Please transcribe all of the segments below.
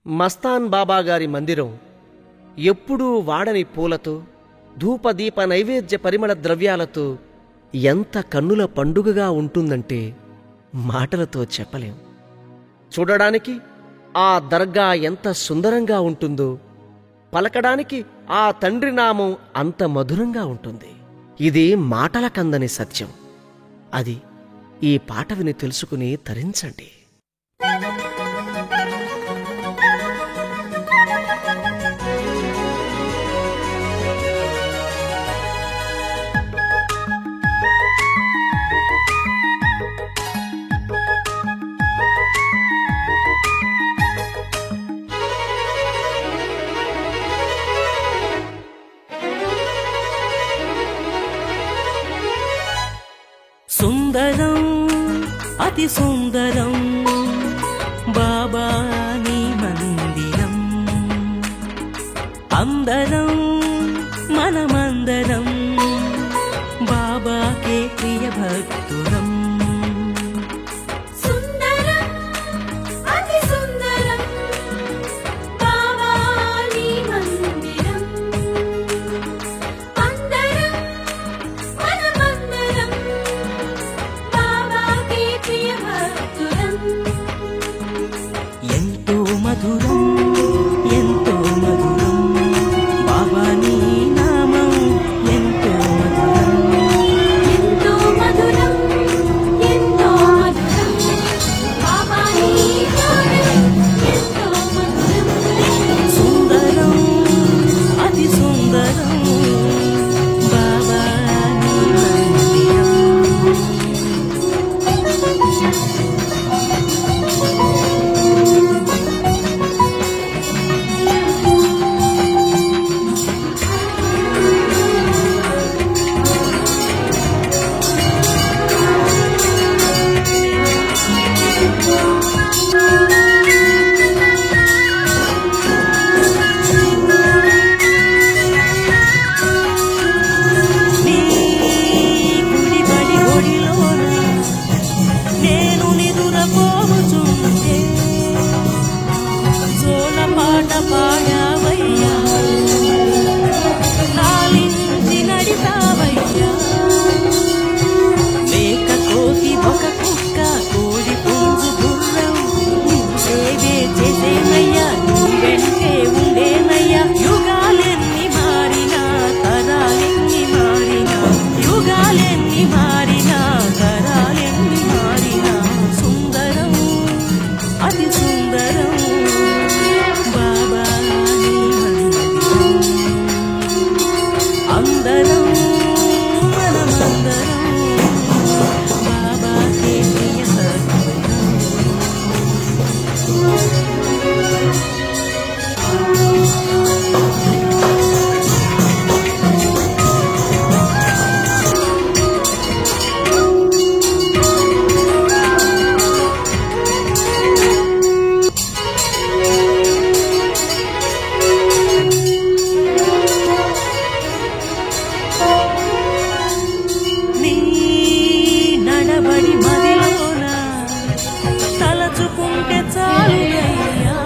మస్తాన్ బాబాగారి మందిరం ఎప్పుడూ వాడని పూలతో, ధూపదీప నైవేద్య పరిమళ ద్రవ్యాలతో ఎంత కన్నుల పండుగగా ఉంటుందంటే మాటలతో చెప్పలేం. చూడడానికి ఆ దర్గా ఎంత సుందరంగా ఉంటుందో, పలకడానికి ఆ తండ్రి నామం అంత మధురంగా ఉంటుంది. ఇది మాటల కందని సత్యం. అది ఈ పాట విని తెలుసుకుని తరించండి. సుందరం అతి సుందరం బాబా నీ మందిరం, అందరం మనమందరం బాబాకే ప్రియ భక్తులం. మధురం ఎంతో మధురం బాబా నీ నామం, ఎంతో మధురం ఎంతో మధురం ఎంతో మధురం బాబా నీ నామం, ఎంతో మధురం. సుందరం అతి సుందరం బాబా నీ మందిరం. పాడవయ్యా నాలించి నడితావయ్యా, లేక కోతి ఒక కుక్క కోడి పుంజు గుర్రం సేవే చేసేనయ్యా, నువ్వు వెంటే ఉండేనయ్యా. యుగాలెన్ని మారినా తరాలెన్ని మారినా, యుగాలెన్ని మారినా తరాలెన్ని మారినా సుందరం అతి సుందరం అందరం మనమందరం బాబాకే ప్రియ భక్తులం. నడబడి మదిలోన తలచుకుంటే చాలుయ్యా,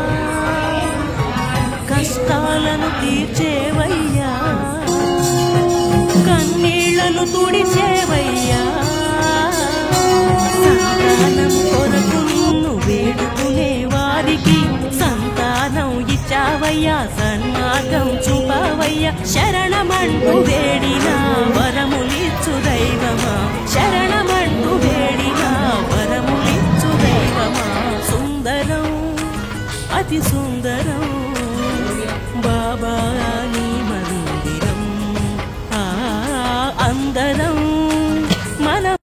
కష్టాలను తీర్చేవయ్యా, కన్నీళ్లను తుడిచేవయ్యా, సంతానం కొరకు నిన్ను వేడుకునే వారికి సంతానం ఇచ్చావయ్యా, సన్మార్గం చూపావయ్యా. శరణమంటూ వేడినా వరములిచ్చు దైవమా, శరణమంటూ వేడినా వరములిచ్చు దైవమా. సుందరం అతి సుందరం బాబా